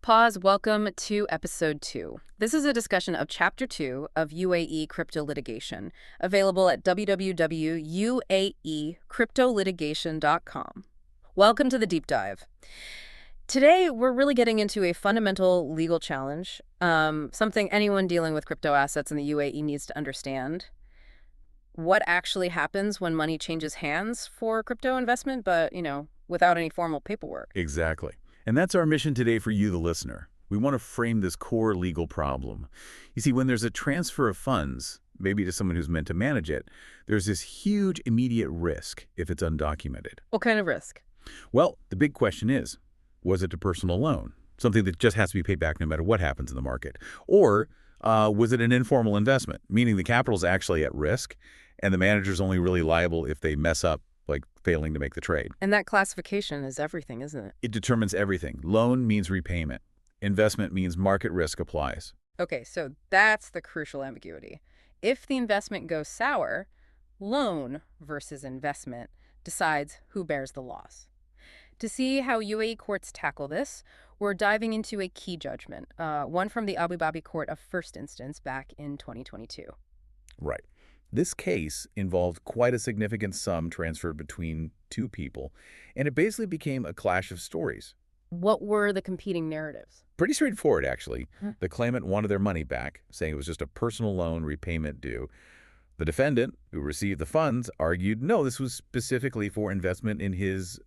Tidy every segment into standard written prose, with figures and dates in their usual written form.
Pause. Welcome to episode 2. This is a discussion of chapter 2 of UAE crypto litigation, available at www.uaecryptolitigation.com. Welcome to the deep dive. Today, we're really getting into a fundamental legal challenge, something anyone dealing with crypto assets in the UAE needs to understand. What actually happens when money changes hands for crypto investment, but, without any formal paperwork? Exactly. And that's our mission today for you, the listener. We want to frame this core legal problem. You see, when there's a transfer of funds, maybe to someone who's meant to manage it, there's this huge immediate risk if it's undocumented. What kind of risk? Well, the big question is, was it a personal loan? Something that just has to be paid back no matter what happens in the market? Or was it an informal investment, meaning the capital's actually at risk and the manager's only really liable if they mess up, like failing to make the trade? And that classification is everything, isn't it? It determines everything. Loan means repayment. Investment means market risk applies. Okay, so that's the crucial ambiguity. If the investment goes sour, loan versus investment decides who bears the loss. To see how UAE courts tackle this, we're diving into a key judgment, one from the Abu Dhabi Court of First Instance back in 2022. Right. This case involved quite a significant sum transferred between two people, and it basically became a clash of stories. What were the competing narratives? Pretty straightforward, actually. The claimant wanted their money back, saying it was just a personal loan repayment due. The defendant, who received the funds, argued, no, this was specifically for investment in his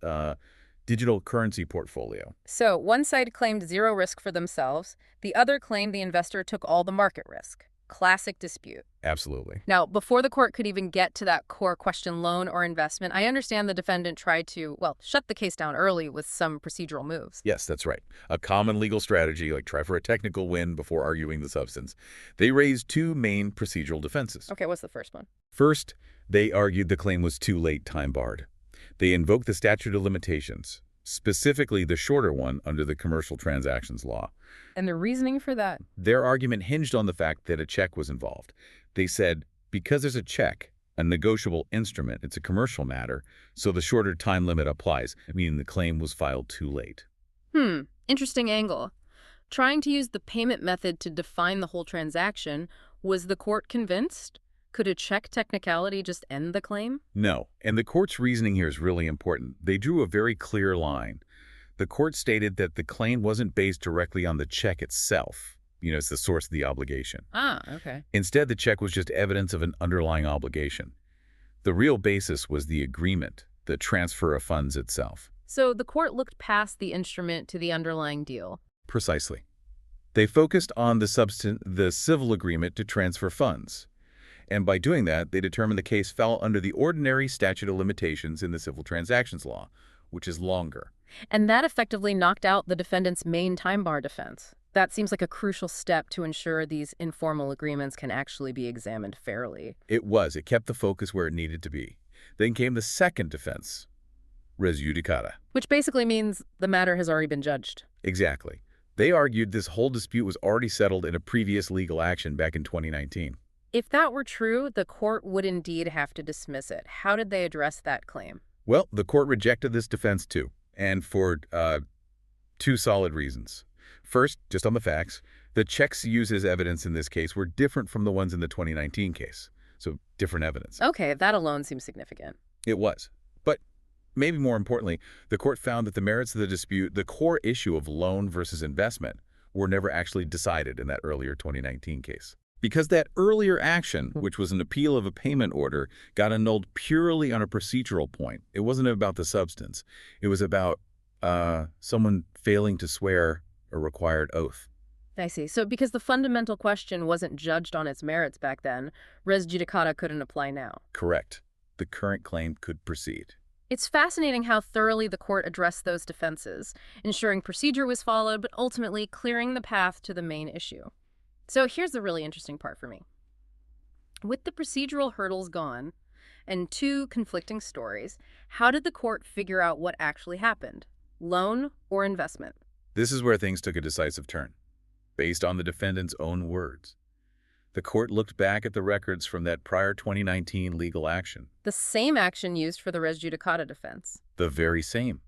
digital currency portfolio. So one side claimed zero risk for themselves. The other claimed the investor took all the market risk. Classic dispute. Absolutely. Now, before the court could even get to that core question, loan or investment, I understand the defendant tried to, shut the case down early with some procedural moves. Yes, that's right. A common legal strategy, like try for a technical win before arguing the substance. They raised two main procedural defenses. Okay, what's the first one? First, they argued the claim was too late, time-barred. They invoked the statute of limitations, specifically the shorter one under the commercial transactions law. And the reasoning for that? Their argument hinged on the fact that a check was involved. They said, because there's a check, a negotiable instrument, it's a commercial matter, so the shorter time limit applies, meaning the claim was filed too late. Interesting angle. Trying to use the payment method to define the whole transaction, was the court convinced? Could a check technicality just end the claim? No, and the court's reasoning here is really important. They drew a very clear line. The court stated that the claim wasn't based directly on the check itself. It's the source of the obligation. Okay. Instead, the check was just evidence of an underlying obligation. The real basis was the agreement, the transfer of funds itself. So the court looked past the instrument to the underlying deal. Precisely. They focused on the civil agreement to transfer funds. And by doing that, they determined the case fell under the ordinary statute of limitations in the civil transactions law, which is longer. And that effectively knocked out the defendant's main time bar defense. That seems like a crucial step to ensure these informal agreements can actually be examined fairly. It was. It kept the focus where it needed to be. Then came the second defense, res judicata. Which basically means the matter has already been judged. Exactly. They argued this whole dispute was already settled in a previous legal action back in 2019. If that were true, the court would indeed have to dismiss it. How did they address that claim? Well, the court rejected this defense too, and for two solid reasons. First, just on the facts, the checks used as evidence in this case were different from the ones in the 2019 case, so different evidence. Okay, that alone seems significant. It was. But maybe more importantly, the court found that the merits of the dispute, the core issue of loan versus investment, were never actually decided in that earlier 2019 case. Because that earlier action, which was an appeal of a payment order, got annulled purely on a procedural point. It wasn't about the substance. It was about someone failing to swear a required oath. I see. So because the fundamental question wasn't judged on its merits back then, res judicata couldn't apply now. Correct. The current claim could proceed. It's fascinating how thoroughly the court addressed those defenses, ensuring procedure was followed, but ultimately clearing the path to the main issue. So here's the really interesting part for me. With the procedural hurdles gone and two conflicting stories, how did the court figure out what actually happened? Loan or investment? This is where things took a decisive turn, based on the defendant's own words. The court looked back at the records from that prior 2019 legal action. The same action used for the res judicata defense. The very same.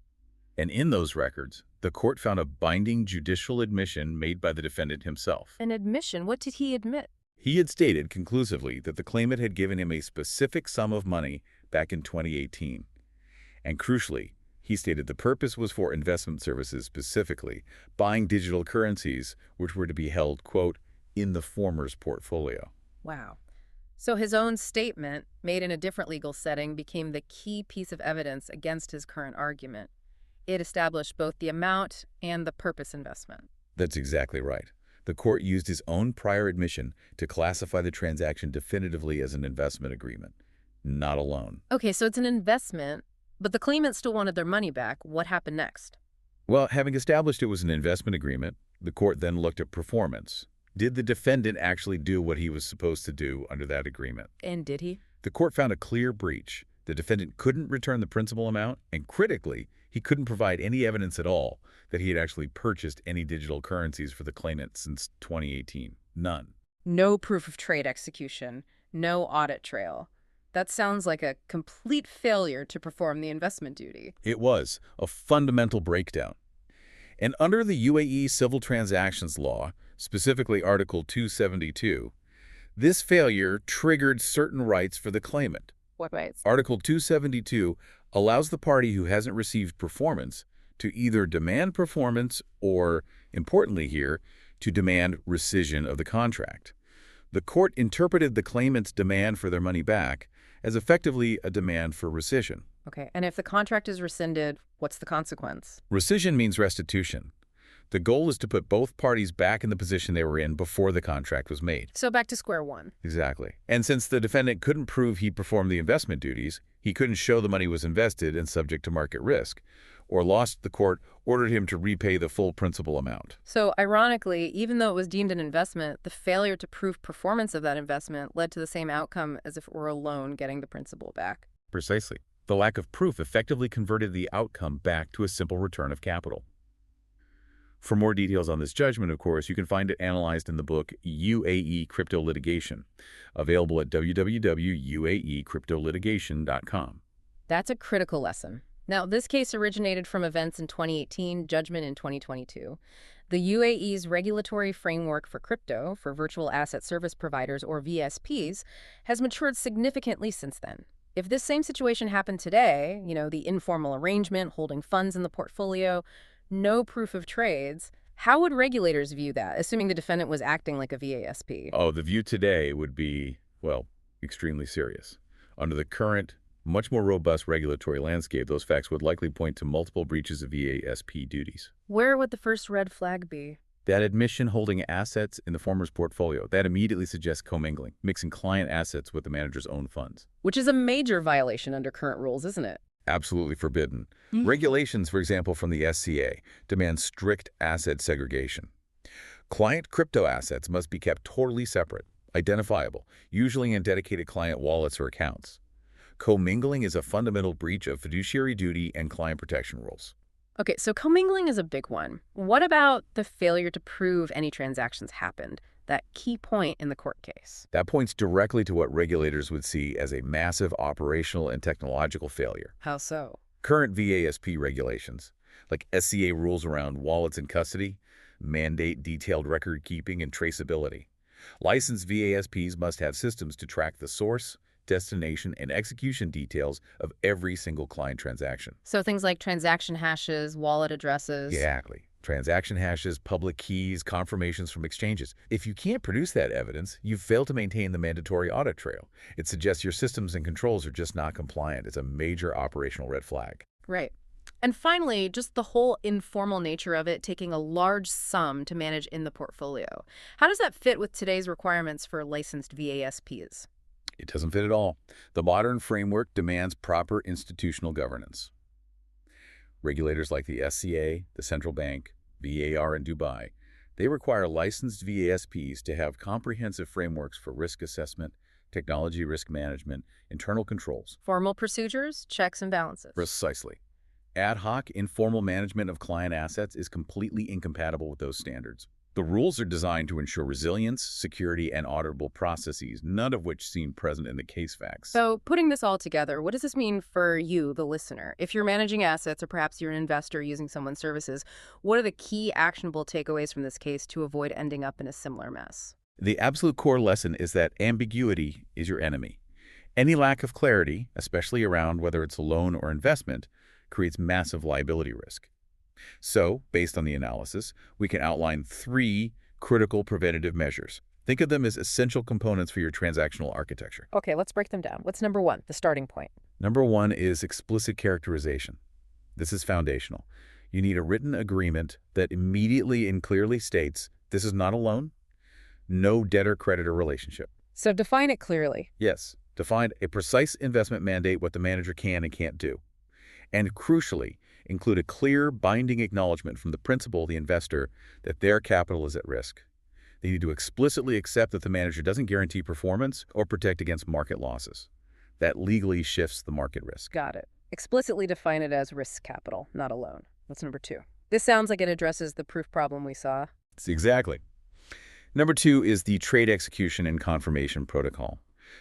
And in those records, The court found a binding judicial admission made by the defendant himself. An admission? What did he admit? He had stated conclusively that the claimant had given him a specific sum of money back in 2018. And crucially, he stated the purpose was for investment services, specifically buying digital currencies, which were to be held, quote, in the former's portfolio. Wow. So his own statement, made in a different legal setting, became the key piece of evidence against his current argument. It established both the amount and the purpose investment. That's exactly right. The court used his own prior admission to classify the transaction definitively as an investment agreement, not a loan. Okay, so it's an investment, but the claimant still wanted their money back. What happened next? Well, having established it was an investment agreement, the court then looked at performance. Did the defendant actually do what he was supposed to do under that agreement? And did he? The court found a clear breach. The defendant couldn't return the principal amount, and critically, he couldn't provide any evidence at all that he had actually purchased any digital currencies for the claimant since 2018. None. No proof of trade execution, no audit trail. That sounds like a complete failure to perform the investment duty. It was a fundamental breakdown. And under the UAE Civil Transactions Law, specifically Article 272, this failure triggered certain rights for the claimant. What rights? Article 272 allows the party who hasn't received performance to either demand performance or, importantly here, to demand rescission of the contract. The court interpreted the claimant's demand for their money back as effectively a demand for rescission. Okay, and if the contract is rescinded, what's the consequence? Rescission means restitution. The goal is to put both parties back in the position they were in before the contract was made. So back to square one. Exactly. And since the defendant couldn't prove he performed the investment duties, he couldn't show the money was invested and subject to market risk, or lost, the court ordered him to repay the full principal amount. So ironically, even though it was deemed an investment, the failure to prove performance of that investment led to the same outcome as if it were a loan getting the principal back. Precisely. The lack of proof effectively converted the outcome back to a simple return of capital. For more details on this judgment, of course, you can find it analyzed in the book UAE Crypto Litigation, available at www.uaecryptolitigation.com. That's a critical lesson. Now, this case originated from events in 2018, judgment in 2022. The UAE's regulatory framework for crypto, for virtual asset service providers, or VSPs, has matured significantly since then. If this same situation happened today, the informal arrangement, holding funds in the portfolio, no proof of trades, how would regulators view that, assuming the defendant was acting like a VASP? Oh, the view today would be, well, extremely serious. Under the current, much more robust regulatory landscape, those facts would likely point to multiple breaches of VASP duties. Where would the first red flag be? That admission holding assets in the former's portfolio, that immediately suggests commingling, mixing client assets with the manager's own funds. Which is a major violation under current rules, isn't it? Absolutely forbidden. Regulations, for example, from the SCA, demand strict asset segregation. Client crypto assets must be kept totally separate, identifiable, usually in dedicated client wallets or accounts. Commingling is a fundamental breach of fiduciary duty and client protection rules. Okay, so commingling is a big one. What about the failure to prove any transactions happened? That key point in the court case. That points directly to what regulators would see as a massive operational and technological failure. How so? Current VASP regulations, like SCA rules around wallets and custody, mandate detailed record keeping and traceability. Licensed VASPs must have systems to track the source, destination, and execution details of every single client transaction. So things like transaction hashes, wallet addresses. Exactly. Transaction hashes, public keys, confirmations from exchanges. If you can't produce that evidence, you've failed to maintain the mandatory audit trail. It suggests your systems and controls are just not compliant. It's a major operational red flag. Right. And finally, just the whole informal nature of it, taking a large sum to manage in the portfolio. How does that fit with today's requirements for licensed VASPs? It doesn't fit at all. The modern framework demands proper institutional governance. Regulators like the SCA, the Central Bank, VAR in Dubai, they require licensed VASPs to have comprehensive frameworks for risk assessment, technology risk management, internal controls. Formal procedures, checks and balances. Precisely. Ad hoc, informal management of client assets is completely incompatible with those standards. The rules are designed to ensure resilience, security, and auditable processes, none of which seem present in the case facts. So, putting this all together, what does this mean for you, the listener? If you're managing assets or perhaps you're an investor using someone's services, what are the key actionable takeaways from this case to avoid ending up in a similar mess? The absolute core lesson is that ambiguity is your enemy. Any lack of clarity, especially around whether it's a loan or investment, creates massive liability risk. So, based on the analysis, we can outline 3 critical preventative measures. Think of them as essential components for your transactional architecture. Okay, let's break them down. What's number one, the starting point? Number 1 is explicit characterization. This is foundational. You need a written agreement that immediately and clearly states this is not a loan, no debtor-creditor relationship. So define it clearly. Yes, define a precise investment mandate, what the manager can and can't do. And crucially, include a clear, binding acknowledgement from the principal, the investor, that their capital is at risk. They need to explicitly accept that the manager doesn't guarantee performance or protect against market losses. That legally shifts the market risk. Got it. Explicitly define it as risk capital, not a loan. That's number 2. This sounds like it addresses the proof problem we saw. Exactly. Number 2 is the trade execution and confirmation protocol.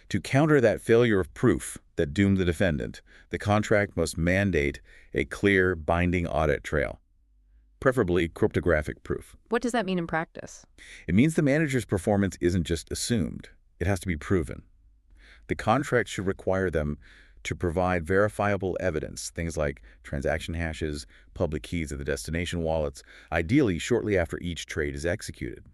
To counter that failure of proof that doomed the defendant, the contract must mandate a clear, binding audit trail, preferably cryptographic proof. What does that mean in practice? It means the manager's performance isn't just assumed. It has to be proven. The contract should require them to provide verifiable evidence, things like transaction hashes, public keys of the destination wallets, ideally shortly after each trade is executed.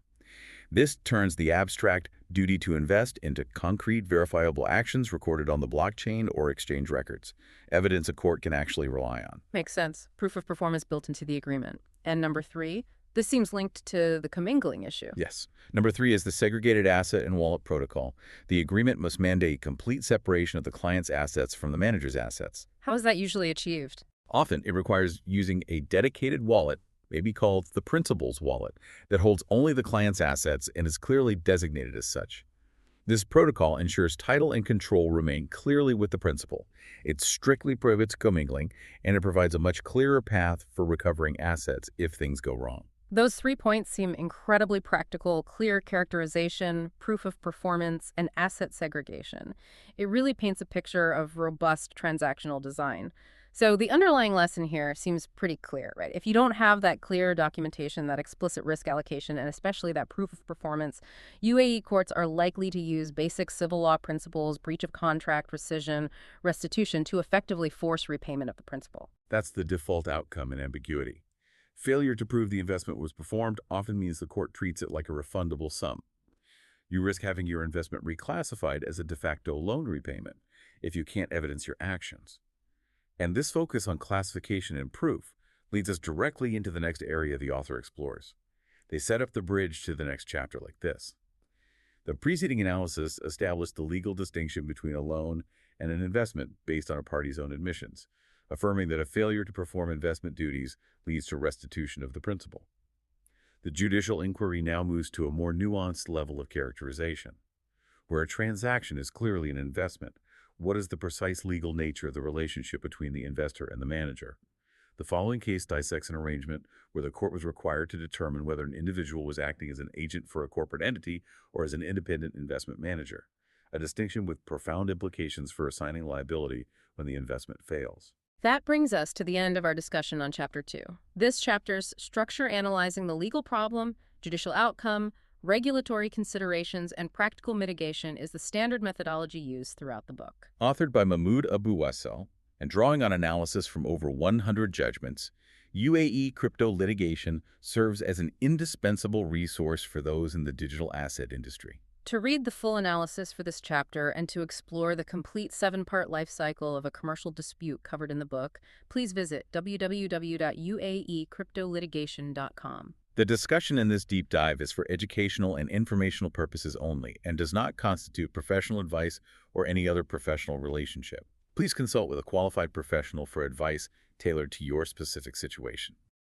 This turns the abstract duty to invest into concrete, verifiable actions recorded on the blockchain or exchange records, evidence a court can actually rely on. Makes sense. Proof of performance built into the agreement. And number 3, this seems linked to the commingling issue. Yes. Number 3 is the segregated asset and wallet protocol. The agreement must mandate complete separation of the client's assets from the manager's assets. How is that usually achieved? Often, it requires using a dedicated wallet, maybe called the principal's wallet, that holds only the client's assets and is clearly designated as such. This protocol ensures title and control remain clearly with the principal. It strictly prohibits commingling, and it provides a much clearer path for recovering assets if things go wrong. Those 3 points seem incredibly practical: clear characterization, proof of performance, and asset segregation. It really paints a picture of robust transactional design. So the underlying lesson here seems pretty clear, right? If you don't have that clear documentation, that explicit risk allocation, and especially that proof of performance, UAE courts are likely to use basic civil law principles, breach of contract, rescission, restitution to effectively force repayment of the principal. That's the default outcome in ambiguity. Failure to prove the investment was performed often means the court treats it like a refundable sum. You risk having your investment reclassified as a de facto loan repayment if you can't evidence your actions. And this focus on classification and proof leads us directly into the next area the author explores. They set up the bridge to the next chapter like this. The preceding analysis established the legal distinction between a loan and an investment based on a party's own admissions, affirming that a failure to perform investment duties leads to restitution of the principal. The judicial inquiry now moves to a more nuanced level of characterization. Where a transaction is clearly an investment, what is the precise legal nature of the relationship between the investor and the manager? The following case dissects an arrangement where the court was required to determine whether an individual was acting as an agent for a corporate entity or as an independent investment manager, a distinction with profound implications for assigning liability when the investment fails. That brings us to the end of our discussion on Chapter 2. This chapter's structure analyzing the legal problem, judicial outcome, regulatory considerations, and practical mitigation is the standard methodology used throughout the book. Authored by Mahmoud Abu Wassel and drawing on analysis from over 100 judgments, UAE crypto litigation serves as an indispensable resource for those in the digital asset industry. To read the full analysis for this chapter and to explore the complete 7-part life cycle of a commercial dispute covered in the book, please visit www.uaecryptolitigation.com. The discussion in this deep dive is for educational and informational purposes only and does not constitute professional advice or any other professional relationship. Please consult with a qualified professional for advice tailored to your specific situation.